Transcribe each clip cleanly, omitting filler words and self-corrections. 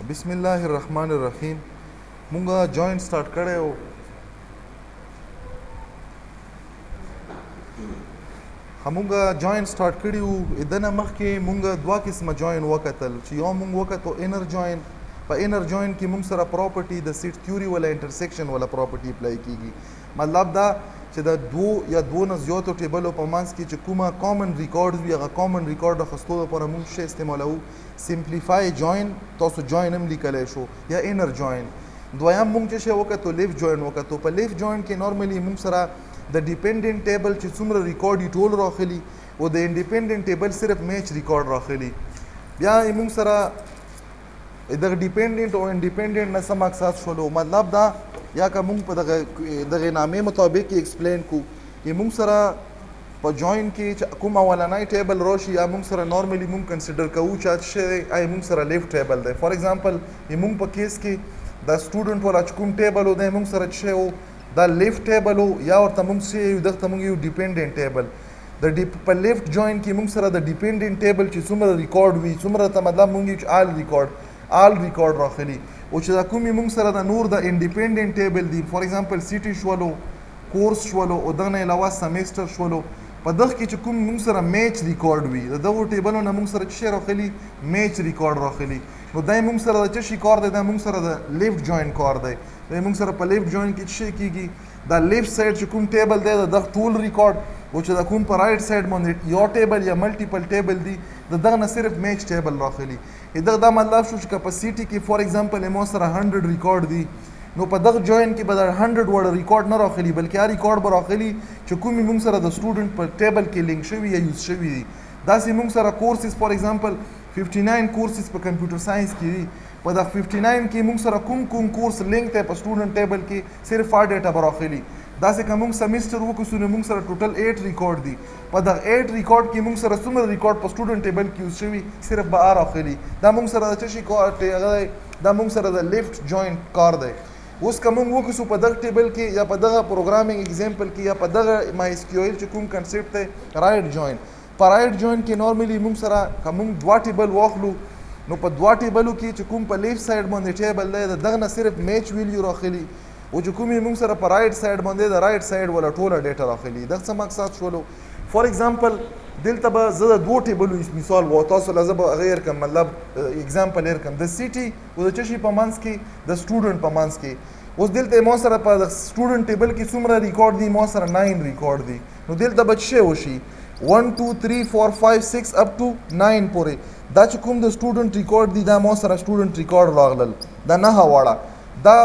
بسم الله الرحمن الرحیم. مونږه جوائنٹ سٹارټ کړی و. همونږه جوائنٹ سٹارټ کړی وو. دنه مخکې مونږه دوه قسمه جوائن وکتل چې یو مونږ وکتو انر جوائن. په انر جوائن کې مونږ سره پراپرټي د سیټ تھیوري ولا انټرسیکشن ولا پراپرټي اپلای کیږي. مطلب دا چې د دو یا دو نه زیاتو ټیبلو په منځ کې چې کومه کامن ریکارډ وي هغه کامن ریکارډ اخیستو لپاره مونږ شی استعمالوو سمپلیفای جوائن. تاسو جوائن هم لیکلی شو یا انر جوائن. دویم مونږ چې شی وکتو لیف جوائن وکتو. په لیف جوائن کې نارملی مونږ سره د ډیپینډنټ ټیبل چې څومره ریکارډ یې ټول راغلي او د انډیپینډنټ ټیبل صرف میچ ریکارډ راغلي. بیا یې مونږ سره دغه ډیپینډنټ او انډیپینډنټ نه څه مقصد شولو. مطلب دا یا که مونږ په دغه نامې مطابق یې ایکسپلین کو چې مونږ سره په جوائن کې چې کوم اولنی ټیبل راشي یا مونږ سره نارملی مونږ کنسیډر کوو چې شی دی مونږ سره لیفټ ټیبل دی. فار ایگزامپل مونږ په کیس کې د سټوډنټ والا چې کوم ټیبل و دی مونږ سره چې شی و دا لیفټ ټیبل و یا ورته مونږ چې یو دغه ته مونږ یو ډیپینډنټ ټیبل. په لیفټ جوائن کې مونږ سره د ډیپینډنټ ټیبل چې څومره ریکارډ وي څومره ته مطلب مونږ چې آل ریکارډ راغلي او چې دا کومې مونږ سره د نور د انډیپینډنټ ټیبل دي. فار ایگزامپل سیټي شولو، کورس شولو او دغه نه علاوه سمیسټر شولو. په دغه کې چې کوم مونږ سره میچ ریکارډ وي د دغو ټیبلو نه مونږ سره څه راغلي میچ ریکارډ راغلي. نو دا مونږ سره د څه شي کار دی؟ دا مونږ سره د لیفټ جوائن کار دی. دا مونږ سره په لیفټ جوائن کې څه کیږي دا لیفټ سایډ چې کوم ټیبل دی د دغه ټول ریکارډ او چې دا کوم په رائټ سایډ باندې یو ټیبل یا ملټیپل ټیبل دي د دغه نه صرف میچ ټیبل راغلي. دغه دا مطلب شو چې کپاسیټي کې فار ایگزامپل مو سره 100 ریکارډ دي نو په دغه جوائن کې به د 100 وړ ریکارډ نه راغلي بلکې هر ریکارډ به راغلي چې کومې مونږ سره د سټوډنټ په ټیبل کې لینک شوي یا یوز شوي دي. داسې مونږ سره کورسز فار ایگزامپل 59 کورسز په کمپیوټر ساينس کې دي. په د 59 کې مونږ سره کوم کورس لینک ته په سټوډنټ ټیبل کې صرف ا ډیټا به راغلي. داسې که مونږ سمیسټر وکړو نو مونږ سره ټوټل 8 ریکارډ دي. په دغه 8 ریکارډ کې مونږ سره څومره ریکارډ په سټوډنټ ټیبل کې یوز شوي صرف به راغلي. دا مونږ سره د څه شي کار دی؟ دا مونږ سره د لیفټ جوائن کار دی. اوس که مونږ وکړو په دغه ټیبل کې یا په دغه پروګرامینګ ایگزامپل کې یا په دغه MySQL چې کوم کنسپټ دی رائټ جوائن. په رائټ جوائن کې نارملی مونږ سره که مونږ دوه ټیبل واخلو نو په دوه ټیبلو کې چې کوم په لیفټ سایډ باندې ټیبل دی د دغه نه صرف میچ ویلیو راغلي او چې کومې مونږ سره په رائټ سایډ باندې د رائټ سایډ ولا ټوله ډیټا راغلي. دغه څه مقصد شولو. فار ایگزامپل دلته به زه د دوه ټیبلو مثال و تاسو له زه به غیر کم مطلب ایگزامپل هیر کم د سیټي او د څه شي په منځ کې د سټوډنټ په منځ کې. اوس دلته ما سره په سټوډنټ ټیبل کې څومره ریکارډ دي؟ ما سره 9 ریکارډ دي. نو دلته به څه وشي 1 2 3 4 5 6 اپ ټو 9 پورې. دا چې کوم د سټوډنټ ریکارډ دي دا ما سره سټوډنټ ریکارډ راغلل دا 9 واړه. دا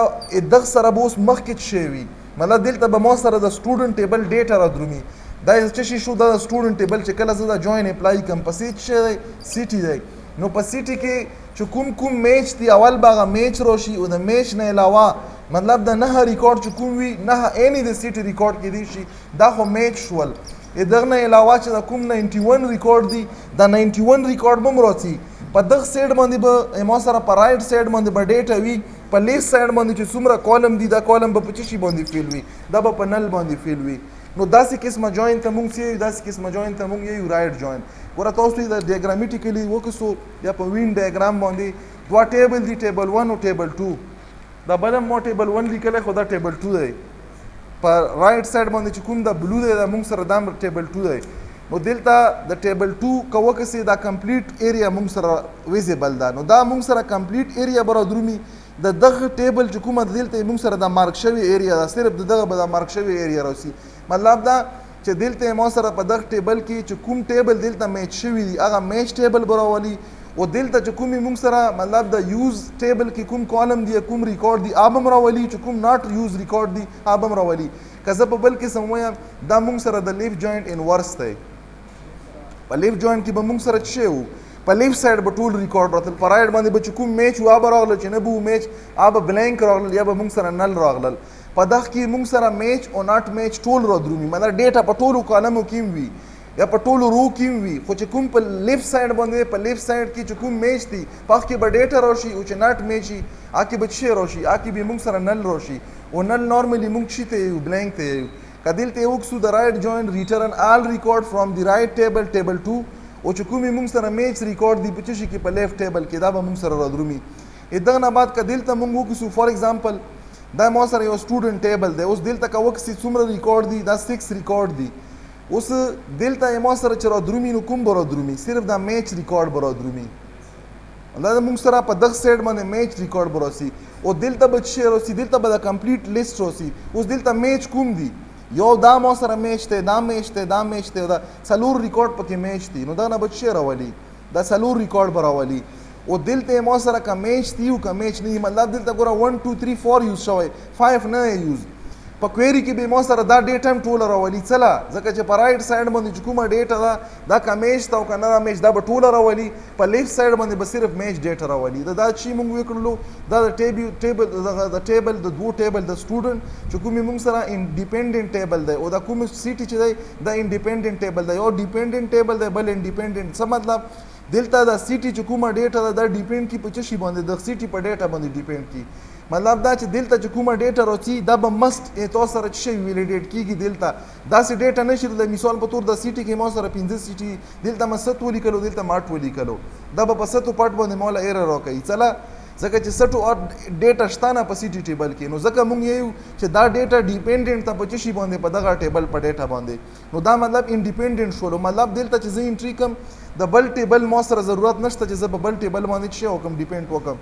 دغه سره به اوس مخکې څه شی وي مطلب دلته به ما سره د سټوډنټ ټیبل ډیټا را درومي. دا څه شي شو دا د سټوډنټ ټیبل چې کله زه دا جوائن اپلای کوم په سیټ څه دی سیټي دی. نو په سیټي کې چې کوم میچ دی اول به هغه میچ راشي او د میچ نه علاوه مطلب د 9 ریکارډ چې کوم وي 9 اني د سیټي ریکارډ کې دي شي دا خو میچ شول. دغه نه علاوه چې د کوم 91 ریکارډ دي دا 91 ریکارډ هم راځي. په دغه سایډ باندې به ما سره په رائټ سایډ باندې به ډیټا وي. په لیفټ سایډ باندې چې څومره کالم دي دا کالم به په څه شي باندې فیل وي دا به په نل باندې فیل وي. نو داسې قسمه جوائن ته مونږ یو داسې قسمه جوائن ته مونږ یو رائټ جوائن. ګوره تاسو د ډیاګرامیټیکلی وکړو یا په وین ډایګرام باندې دوه ټیبل دي ټیبل 1 او ټیبل 2. دا بل ما ټیبل 1 لیکلی خو دا ټیبل 2 دی. په رائټ سایډ باندې چې کوم دا بلو دی دا مونږ سره دا ټیبل 2 دی. نو دلته د ټیبل 2 که وکړسې دا کمپلیټ ایریا مونږ سره ویزیبل ده. نو دا مونږ سره کمپلیټ ایریا به رادرومي. د دغه ټیبل چې کومه دلته مونږ سره د مارک شوی ایریا ده صرف د دغه به د مارک شوی ایریا راسي. مطلب دا چې دلته ما سره په دغه ټیبل کې چې کوم ټیبل دلته میچ شوي دي هغه میچ ټیبل به راولي او دلته چې کومې مونږ سره مطلب د یوز ټیبل کې کوم کالم دی کوم ریکارډ دی هغه هم راولي چې کوم ناٹ یوز ریکارډ دی هغه هم راولي. که زه په بل قسم وایم دا مونږ سره د لیفټ جوائنټ انورس دی. په لیفټ جوائنټ کې به مونږ سره څه و په لیفټ سایډ به ټول ریکارډ راتل. په رائټ باندې به چې کوم میچ و هغه راغله چې نه به میچ هغه به بلینک راغلل یا به مونږ سره نل راغلل. په دغه کې مونږ سره میچ او ناٹ میچ ټول را درومي مطلب ډیټا په ټولو کالمو کې وي یا په ټولو رو کې وي. خو چې کوم په لیفټ سایډ باندې په لیفټ سایډ کې چې کوم میچ دی په هغه کې به ډیټا راشي او چې ناٹ میچ وي هغه کې به څه راشي هغه کې به مونږ سره نل راشي او نل نارملی مونږ څه ته یو بلینک ته یو. که دلته وکړو د رائټ جوائن ریټرن آل ریکارډ فرام دی رائټ ټیبل 2 او چې کومې مونږ سره میچ ریکارډ دی په څه شي کې په لیفټ ټیبل کې دا به مونږ سره را درومي. دغه نه بعد که دلته مونږ وکړو فار ایگزامپل دا ما سره یو سټوډنټ ټیبل دی، اوس دلته که وکړسي څومره ریکارډ دي، دا 6 ریکارډ دي. اوس دلته ما سره چې را درومي نو کوم به را درومي؟ صرف دا میچ ریکارډ به را درومي. دا مونږ سره په دغه سایډ باندې میچ ریکارډ به راسي او دلته به څه راسي؟ دلته به د کمپلیټ لیست راسي. اوس دلته میچ کوم دي؟ یو دا ما سره میچ دی، دا میچ دی، دا میچ دی، دا څلور ریکارډ پکې میچ دي. نو دا نه به څه راولي؟ دا څلور ریکارډ به راولي. او دلته ما سره که میچ دی او که میچ نه دی، مطلب دلته ګوره 1 2 3 4 یوز شوی، 5 نه یوز. په کویری کې به ما سره دا ډیټا هم ټوله راولي. څله؟ ځکه چې په رایټ سایډ باندې چې کومه ډیټا ده دا که میچ ده او که نه دا میچ دا به ټوله راولي. په لیفټ سایډ باندې به صرف میچ ډیټا راولي. دا چې موږ وکړلو دا د ټیبل د دوو ټیبل د سټوډنټ چې کومې موږ سره انډیپینډنټ ټیبل دی او دا کوم سیټي چې دی دا انډیپینډنټ ټیبل دی. یو ډیپینډنټ ټیبل دی بل انډیپینډنټ. څه مطلب؟ دلته د سیټي چې کومه ډیټا ده دا ډیپینډ کی په څه شي باندې؟ د سیټي په ډیټا باندې ډیپینډ کی. مطلب دا چې دلته چې کومه ډیټا راځي دا به مست تاسو سره چې ویلیډیټ کیږي. دلته داسې ډیټا نشي د مثال په تور د سیټي کې ما سره 15 سیټي دلته ما 7 ولیکلو، دلته ما 8 ولیکلو، دا به په 7 پټ باندې مولا ایرر راکوي. څله؟ ځکه چې 7 ډیټا شته نه په سیټي ټیبل کې. نو ځکه موږ یو چې دا ډیټا ډیپینډنټ ته په څه شي باندې؟ په دغه ټیبل په ډیټا باندې. نو دا مطلب انډیپینډنټ شولو. مطلب دلته چې زه انټری کوم د بل ټیبل ما سره ضرورت نشته چې زه په بل ټیبل باندې څه وکم ډیپینډ وکم.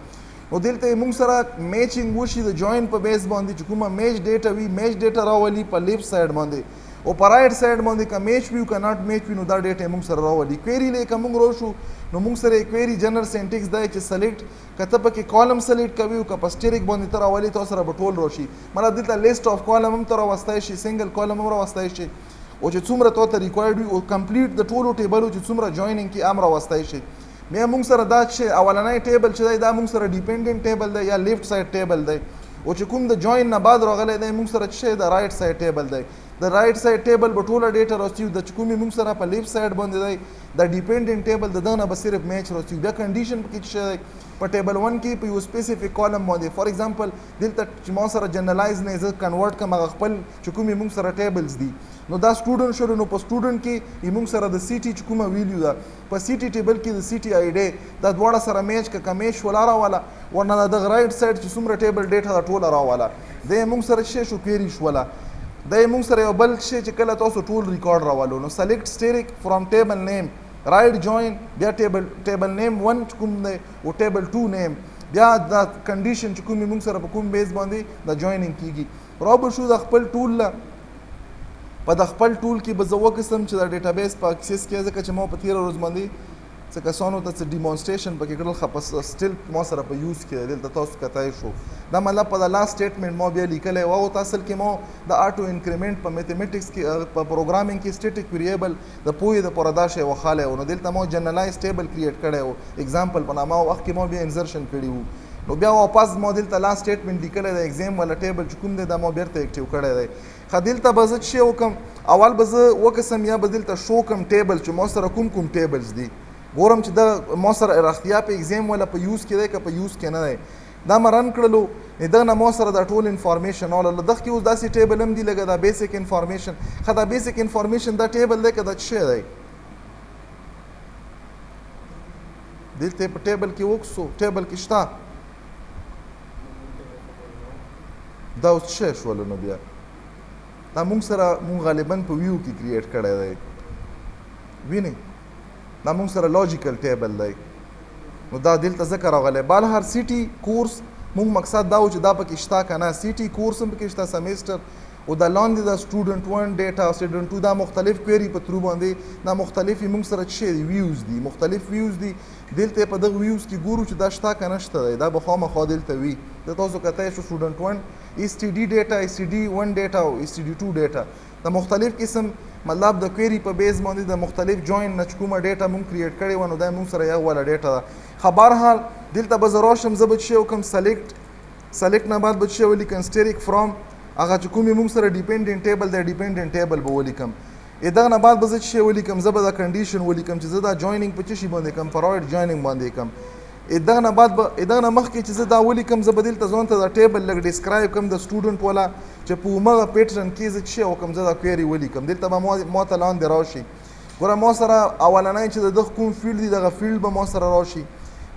نو دلته موږ سره میچینګ وشي د جوین په بیس باندې چې کومه میچ ډیټا وي میچ ډیټا راولي په لیفټ سایډ باندې او په رایټ سایډ باندې که میچ وي که ناټ میچ وي نو دا ډیټا موږ سره راولي. کویری لیکه موږ راشو نو موږ سره کویری جنرال سینټیکس دی چې سلیکټ کته پکې کالم سلیکټ کوي او که په سټیریک باندې تر راولي تاسو سره به ټول راشي. مطلب دلته لیست اف کالم هم تر واستای شي، سنگل کالم هم راوستای شي او چې څومره ته ریکوایرډ وي او کمپلیټ د ټولو ټیبلو چې څومره جوینینګ کې امر واستای شي. بیا موږ سره دا چې اولنۍ ټیبل چې دی دا موږ سره ډیپینډنټ ټیبل دی یا لیفټ سایډ ټیبل دی او چې کوم د جوین نه بعد راغلی دی موږ سره چې د رایټ سایډ ټیبل دی. د رایټ سایډ ټیبل به ټوله ډیټا راځي د چې کومې موږ سره په لیفټ سایډ باندې دی د ډیپینډنټ ټیبل د دغه نه به صرف میچ راځي. بیا کنډیشن پکې چې دی په ټیبل 1 کې په یو سپیسیفیک کالم باندې فار ایگزامپل دلته چې ما سره جنرالایز نه زه کنورټ کړم هغه خپل چې کومې موږ سره ټیبلز دي نو دا سټوډنټ شو. نو په سټوډنټ کې موږ سره د سیټي چې کومه ویلیو ده په سیټي ټیبل کې د سیټي آی ډي دا دواړه سره میچ که میچ ولا راواله ورنه د رایټ سایډ چې څومره ټیبل ډیټا دا ټوله راواله د موږ سره شی شو کویری شوله. د موږ سره یو بل شی چې کله تاسو ټول ریکارډ راوالو نو سلیکټ سټیریک فرام ټیبل نیم رایټ جوین بیا ټیبل نیم 1 کوم دی او ټیبل 2 نیم بیا دا کنډیشن چې کومې موږ سره په کوم بیس باندې د جوینینګ کیږي. رابل شو د خپل ټول په د خپل ټول کې به زه وکړم چې د ډیټابیس په اکسس کې ځکه چې ما په تېره ورځ باندې څه کسانو ته څه ډیمونسټریشن پکې کړل خو په سټیل ما سره په یوز کې دلته تاسو کتای شو. دا مطلب په د لاست سټیټمنټ ما بیا لیکلی و او اصل کې ما د آټو انکریمنټ په میتھمیټکس کې په پروګرامینګ کې سټیټیک ویریبل د پوهې دپاره دا شی وښالی و. نو دلته ما جنرالایز ټیبل کریټ کړی و اگزامپل په نامه وخت کې ما بیا انزرشن کړي وو. نو بیا واپس ما دلته لاست سټیټمنټ لیکلی دی ایگزام والا ټیبل چې کوم دی دا ما بیرته اکټیو کړی دی. خو دلته به زه څه وکړم اول به زه وکړم یا به دلته شو کړم ټیبل چې ما سره کوم کوم ټیبلز دي ګورم چې دا ما سره اختیا په ایگزام والا په یوز کې دی که په یوز کې نه دی. دا ما رن کړلو دغه نه ما سره دا ټول انفارمیشن راوړله. دغه کې اوس داسې ټیبل هم دي لکه دا بیسک انفارمیشن. ښه دا بیسک انفارمیشن دا ټیبل دی که دا څه شی دی؟ دلته په ټیبل کې وکړو ټیبل کې شته دا اوس څه شول نو بیا دا موږ سره موږ غالبا په ویو کې کریټ کړی دی وینئ دا موږ سره لاجیکل ټیبل دی. نو دا دلته ځکه راغلی بهرحال سیټي کورس موږ مقصد دا و چې دا پکې شته که نه سیټي کورس هم پکې شته سمیسټر او د لاندې د سټوډنټ 1 ډیټا سټوډنټ 2 دا مختلف کویری په ترو باندې دا مختلفې موږ سره څه دي ویوز دي مختلف ویوز دي. دلته په دغه ویوز کې ګورو چې دا شته که نه شته دی دا به خامخا دلته وي. د تاسو کتای شو سټوډنټ 1 ایس ټي ډي ډیټا ایس ټي ډي 1 ډیټا او ایس ټي ډي 2 ډیټا د مختلف قسم مطلب د کویری په بیس باندې د مختلف جوین نه چې کومه ډیټا موږ کریټ کړې وه نو دا موږ سره یو والا ډیټا ده. خو بهرحال دلته به زه راشم زه به څه وکړم سلیکټ نه بعد به څه ولیکم سټیریک فرام هغه چې کومې موږ سره ډیپینډنټ ټیبل دی ډیپینډنټ ټیبل به ولیکم. دغه نه بعد به زه څه ولیکم زه به دا کنډیشن ولیکم چې زه دا جوینینګ په څه شي باندې کوم په رایټ جوینینګ باندې کوم. دغه نه بعد به دغه نه مخکې چې زه دا ولیکم زه به دلته ځان ته دا ټیبل لږ ډسکرایب کړم د سټوډنټ والا چې په همغه پیټرن کې زه څه وکړم زه دا کویری ولیکم. دلته به ما ته لاندې راشي ګوره ما سره اولنی چې د دغه کوم فیلډ دی دغه فیلډ به ما سره راشي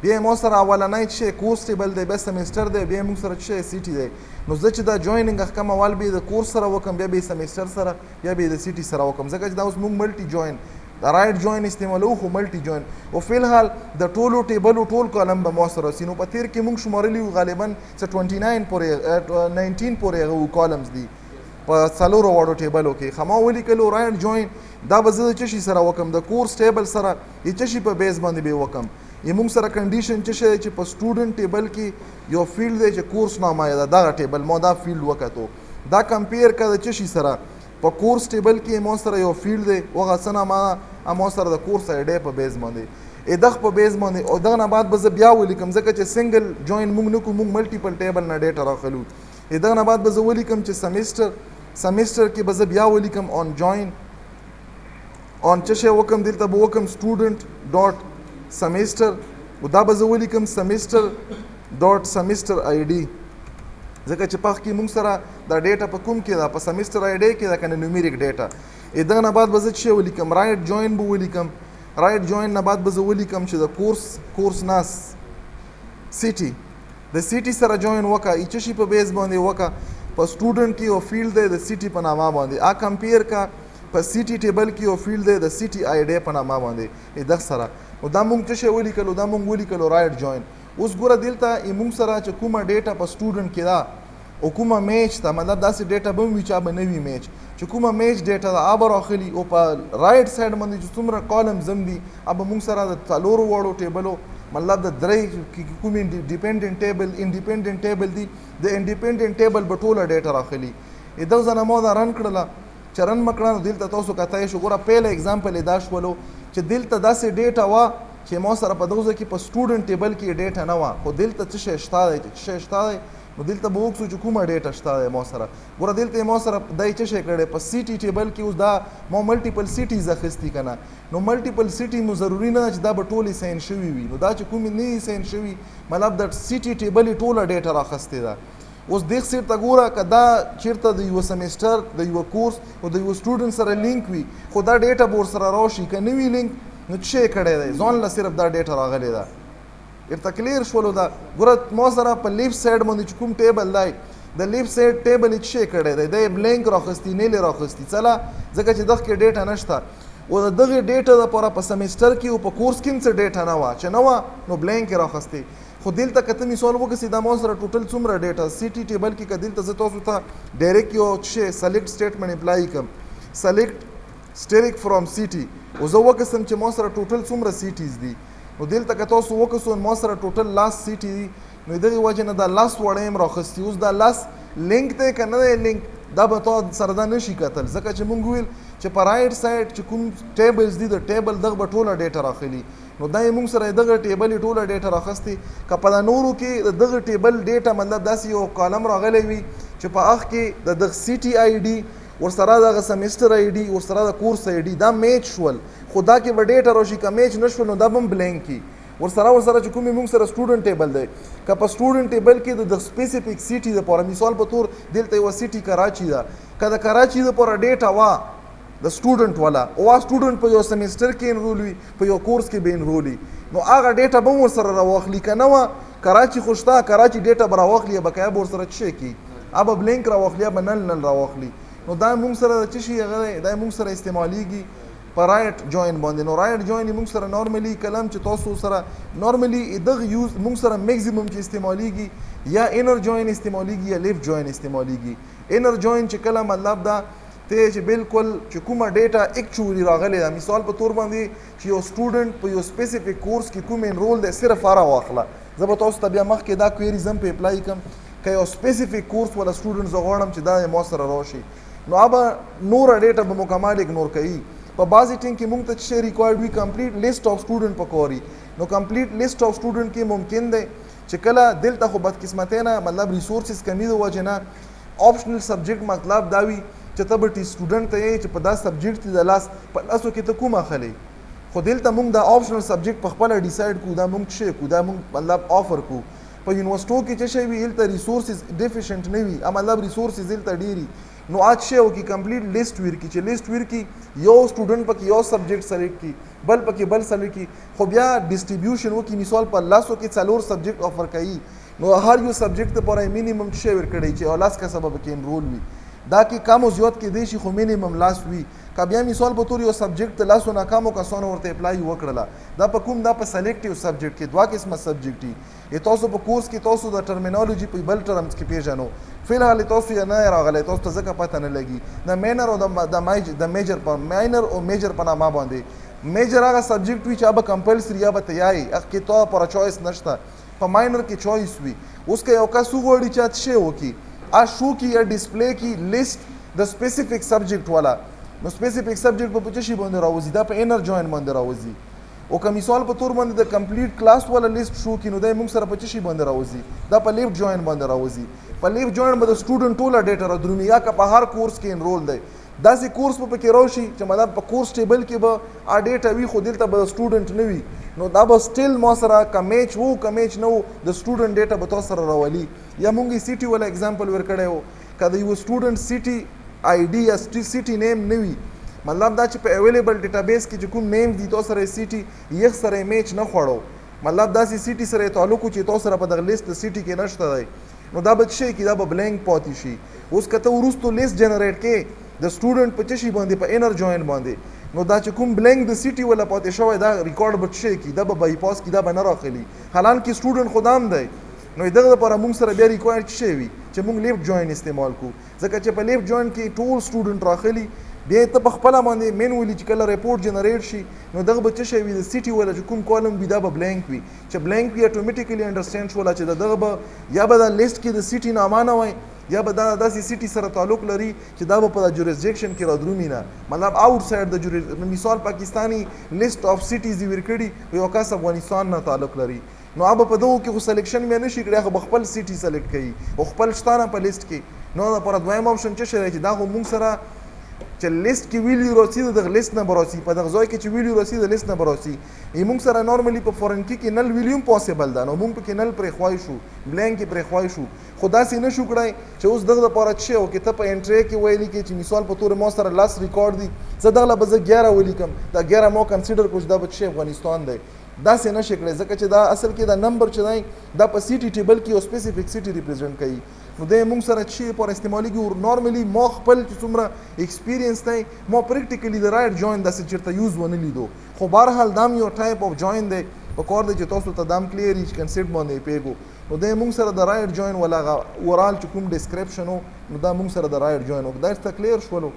بیا مو سره اولنۍ چې کورس ټیبل دی، بیا سمیسټر دی، بیا موږ سره چې سی ټي دی. نو زه چې دا جویننګ احکام اول به د کورس سره وکم، بیا به سمیسټر سره، بیا به د سی ټي سره وکم، ځکه چې دا اوس موږ ملټي جوین د رایټ جوین استعمالو خو ملټي جوین. او فی الحال د ټولو ټیبلو ټول کالم به مو سره سي. نو په تیر کې موږ شمارلی غالبا 29 پورې 19 پورې هغه کالمز دي په څلورو واړو ټیبلو کې. خما ولیکلو رایټ جوین دا به زه څه شي سره وکم، د کورس ټیبل سره یې څه شي په بیس باندې به وکم. یې موږ سره کنډیشن څه شی چې په سټوډنټ ټیبل کې یو فیلډ دی چې کورس نامه ده، دغه ټیبل مو دا فیلډ وکتو. دا کمپیر کړه څه شي سره په کورس ټیبل کې مو سره یو فیلډ دی هغه څه نامه مو سره د کورس آی ډی په بیس باندې دغه په بیس باندې. او دغه نه بعد به زه بیا ولیکم ځکه چې سنگل جوین موږ نه کوو، موږ ملټیپل ټیبل نه ډیټا راخلو. دغه نه بعد به زه ولیکم چې سمیسټر کې به زه بیا ولیکم آن جوین آن څه شی وکم، دلته به وکم سټوډنټ ډاټ سمیسټر، او دا به زه ولیکم سمیسټر ډاټ سمیسټر آی ډي، ځکه چې پخ کې موږ سره دا ډیټا په کوم کې ده، په سمیسټر آی ډي کې ده کنه نیومیریک ډیټا. دغه نه بعد به زه څه ولیکم، رایټ جوین به ولیکم. رایټ جوین نه بعد به زه ولیکم چې د کورس ناس سی ټي د سی ټي سره جوین وکړه، ای څه شي په بیس باندې وکړه، په سټوډنټ کې یو فیلډ دی د سی ټي په نامه باندې، ا کمپیر کا په سی ټي ټیبل کې یو فیلډ دی د سی ټي آی ډي په نامه باندې دغه سره. او دا موږ څه شی ولیکلو، دا موږ ولیکلو رایټ جوین. اوس ګوره دلته موږ سره چې کومه ډیټا په سټوډنټ کې ده او کومه میچ ته، مطلب داسې ډیټا به وي چې به نه وي میچ، چې کومه میچ ډیټا ده به راخلي. او په رایټ سایډ باندې چې څومره کالمز هم دي به موږ سره د څلورو واړو ټیبلو مطلب د درې کوم ډیپینډنټ ټیبل انډیپینډنټ ټیبل دي، د انډیپینډنټ ټیبل به ټوله ډیټا راخلي. دغه ځنه مو دا رن کړله چې رن مکړه. نو دلته تاسو کتای شو ګوره پیله اگزامپل دا شولو چې دلته داسې ډیټا وه چې مو سره په دغه کې په سټوډنټ ټیبل کې ډیټا نه وه، خو دلته څه شی شته دی، څه شی شته دی. نو دلته به وکړو چې کومه ډیټا شته دی مو سره. ګوره دلته مو سره دای څه شی کړی په سی ټي ټیبل کې. اوس دا مو ملټیپل سیټیز اخیستي کنه، نو ملټیپل سیټي مو ضروری نه چې دا به ټولې ساين شوي وي. نو دا چې کومې نه ساين شوي مطلب د سی ټي ټیبل ټوله ډیټا راخستې ده. اوس دغه سیر ته ګوره که دا چیرته د یو سمیسټر د یو کورس او د یو سټوډنټ سره لینک وي، خو دا ډیټا به ورسره راشي، که نه وي لینک نو څه شی کړی دی، ځان له صرف دا ډیټا راغلی ده. ارته کلیر شولو دا. ګوره مو سره په لیفټ سایډ باندې چې کوم ټیبل دی، د لیفټ سایډ ټیبل څه شی کړی دی، دی بلینک راخستی، نیلې راخستی، څله ځکه چې دغه کې ډیټا نشته. او د دغه ډیټا لپاره په سمیسټر کې او په کورس کې څه ډیټا نه وه، چې نه وه نو بلینک راخستی. خو دلته که ته مثال وکړې دا مو سره ټوټل څومره ډیټا سی ټي ټیبل کې، که دلته زه تاسو ته ډایرکټ یو څه سلیکټ سټیټمنټ اپلای کړم، سلیکټ سټیریک فرام سی ټي، او زه وکړم چې مو سره ټوټل څومره سی ټیز دي. نو دلته که تاسو وکړو مو سره ټوټل لاس سی ټي دي، نو دغه وجه نه دا لاس وړه هم راخستی. اوس دا لاس لینک دی که نه دی لینک، دا به تا سره دا نشي کتل، ځکه چې مونږ ویل چې په رایټ سایډ چې کوم ټیبلز دي د ټیبل دغه به ټوله ډیټا راخلي. نو دا یې مونږ سره دغه ټیبل ټوله ډیټا راخستې. که په دا نورو کې دغه ټیبل ډیټا مطلب داسې یو کالم راغلی وي چې په هغه کې د دغه سی ټي آی ډي ورسره دغه سمیسټر آی ډي ورسره د کورس آی ډي دا میچ شول، خو دا کې به ډیټا راشي، که میچ نه شول نو دا به هم بلینک کي. ورسره چې کومې مونږ سره سټوډنټ ټیبل دی، که په سټوډنټ ټیبل کې د سپیسیفیک سیټي دپاره مثال په طور دلته یوه سیټي کراچي ده، که د کراچي دپاره ډیټا وه د سټوډنټ والا، او سټوډنټ په یو سمیسټر کې انرول وي، په یو کورس کې به انرول وي، نو هغه ډیټا به هم ورسره راواخلي. که نه وه کراچي خو شته، کراچي ډیټا به راواخلي، بقایا به ورسره څه شی کي، به بلینک راواخلي، به نل راواخلي. نو دا مونږ سره څه شي هغه دی، دا مونږ سره استعمالیږي په رایټ جوین باندې. نو رایټ جوین مونږ سره نارملی کلم چې تاسو سره نارملی دغه یوز مونږ سره میکسیمم چې استعمالیږي یا انر جوین استعمالیږي یا لیفټ جوین استعمالیږي. انر جوین چې کله مطلب دا ته چې بالکل چې کومه ډیټا اکچولی راغلی ده، مثال په طور باندې چې یو سټوډنټ په یو سپیسیفیک کورس کې کوم انرول دی صرف هغه واخله. زه به تاسو ته بیا مخکې دا کویریز هم په اپلای کړم، که یو سپیسیفیک کورس والا سټوډنټ زه غواړم چې دا ما سره راشي، نو هغه نوره ډیټا به مکمل اګنور کوي. په بعضې ټینګ کې مونږ ته چې ریکوایرډ وي کمپلیټ لیست آف سټوډنټ پکاري. نو کمپلیټ لیست آف سټوډنټ کې ممکن دی چې کله دلته خو بدقسمتۍ نه مطلب ریسورسز کمی د وجې نه آپشنل سبجیکټ مطلب دا وي چې ته به ټي سټوډنټ ته یې چې په دا سبجیکټ د لاس په لاسو کې ته کوم اخلي، خو دلته مونږ دا آپشنل سبجیکټ په خپله ډیسایډ کړو، دا مونږ څه کړو، دا مونږ مطلب آفر کړو. په یونیورسټو کې چې شی وي هلته ریسورسز ډیفیشنټ نه وي مطلب ریسورسز هلته ډېري نو اج شی وکړي کمپلیټ لیست ورکړي چې لیست ورکړي یو سټوډنټ پکې یو سبجیکټ سلیکټ کړي بل پکې بل سلیکټ کړي خو بیا ډسټریبیوشن وکړي مثال په لاسو کې څلور سبجیکټ افر کوي نو هر یو سبجیکټ لپاره مینیمم شی ورکړي چې او لاس کا سبب کې انرول وي دا کې کم او زیات کې دی شي خو مینیمم لاس وي که بیا مثال په تور یو سبجیکټ ته لاسو ناکامو کسانو ورته اپلای وکړله دا په کوم دا په سلیکټیو سبجیکټ کې دوه قسمه سبجیکټ دي تاسو په کورس کې تاسو د ټرمینالوجي په بل ټرمز کې پیژنو فلحال تاسو یې نه راغلی تاسو ته ځکه پته نه لګي د مینر او د میجر په ماینر او میجر په نامه باندې میجر هغه سبجیکټ وي چې هغه کمپلسري یا به تیاری هغه کې تو پر چوایس نشته په ماینر کې چوایس وي اوس که یو کس وغواړي چې څه شی وکړي شو کی یا ډسپلی کی لیست د سپیسیفیک سبجیکټ والا نو سپیسیفیک سبجیکټ په پچشي باندې راوځي دا په انر جوین باندې راوځي او که مثال په تور باندې د کمپلیټ کلاس والا لیست شو کی نو دا موږ سره پچشي باندې راوځي دا په لیفټ جوین باندې راوځي په لیفټ جوین باندې سټوډنټ ټوله ډیټا را درومي یا که په هر کورس کې انرول دی داسې کورس په پکې راشي چې مطلب په کورس ټیبل کې به ډیټا وي خو دلته به سټوډنټ نه وي نو دا به سټیل ما سره که میچ وو که میچ نه وو د سټوډنټ ډیټا به تاسو سره راولي یا موږ یې سیټي والا اگزامپل ورکړی وو که د یو سټوډنټ سیټي آی ډي یا سیټي نیم نه وي مطلب دا چې په اویلیبل ډیټابیس کې چې کوم نیم دي تاسو سره سیټي یخ سره میچ نه خوړو مطلب داسې سیټي سره تعلق چې تاسو سره په دغه لیست سیټي کې نشته دی نو دا به شي کې دا به بلینک پاتې شي اوس که ته وروستو لیست جنریټ کې د سټوډنټ په چشي باندې په انر جوین باندې نو دا چې کوم بلینک د سیټي ولا پاتې شوی دا ریکارډ به شي کې دا به بایپاس کې دا به نه راخلي حالانکه سټوډنټ خدام دی نو دغه لپاره موږ سره بیا ریکوایرډ شي وي چې موږ لیفټ جوین استعمال کو ځکه چې په لیفټ جوین کې ټول سټوډنټ راخلي بیا ته په خپل باندې مینولي چې کله ریپورت جنریټ شي نو دغه به څه شي وي د سیټي ولا چې کوم کالم وي دا به بلینک وي چې بلینک وي اتوماتیکلی انډرسټاند شولا چې دغه به یا به د لیست کې د سیټي نامه نه وای یا به دا داسې سیټي سره تعلق لري چې دا به په جوریسډکشن کې را درومي نه مطلب آوټ سایډ د مثال پاکستانی لیست اف سیټیز یې ورکړي یو کس افغانستان نه تعلق لري نو هغه په دغو کې خو سلیکشن بیا نشي کړی هغه خپل سیټي سلیکټ کوي او خپل شتانه په لیست کې نو دا پر دویم آپشن څه شي چې دا خو موږ سره چې لیست کې ویلیو راسي دغه لیست نه براسي په دغه ځای کې چې ویلیو راسي د لیست نه براسي موږ سره نورمالي په فورن کې نل ویلیو پوسیبل ده نو موږ پکې نل پرې خوای شو بلینک پرې خوای شو خدا سي نه شو کړای چې اوس دغه لپاره چې او کې ته په انټری کې ویلي کې چې مثال په تور مو سره لاس ریکارډ دي زه دغه به 11 ولیکم دا 11 مو کنسیډر کوم دا به افغانستان دی دا څه نشي کړی ځکه چې دا اصل کې دا نمبر چې دی دا په سیټي ټیبل کې او سپیسیفیک سیټي ریپرزینټ کوي نو د موږ سره چې پر استعمالي کې نورمالي مو خپل چې څومره ایکسپیرینس دی مو پریکټیکلی د رائټ جوین داسې چیرته یوز ونه لیدو خو بهرحال دام یو ټایپ اف جوین دی په کار دی چې تاسو ته دام کلیر هیڅ کنسپټ باندې پیګو نو د موږ سره د رائټ جوین ولا اورال چې کوم ډسکرپشن نو دا موږ سره د رائټ جوین او دا ست کلیر شولو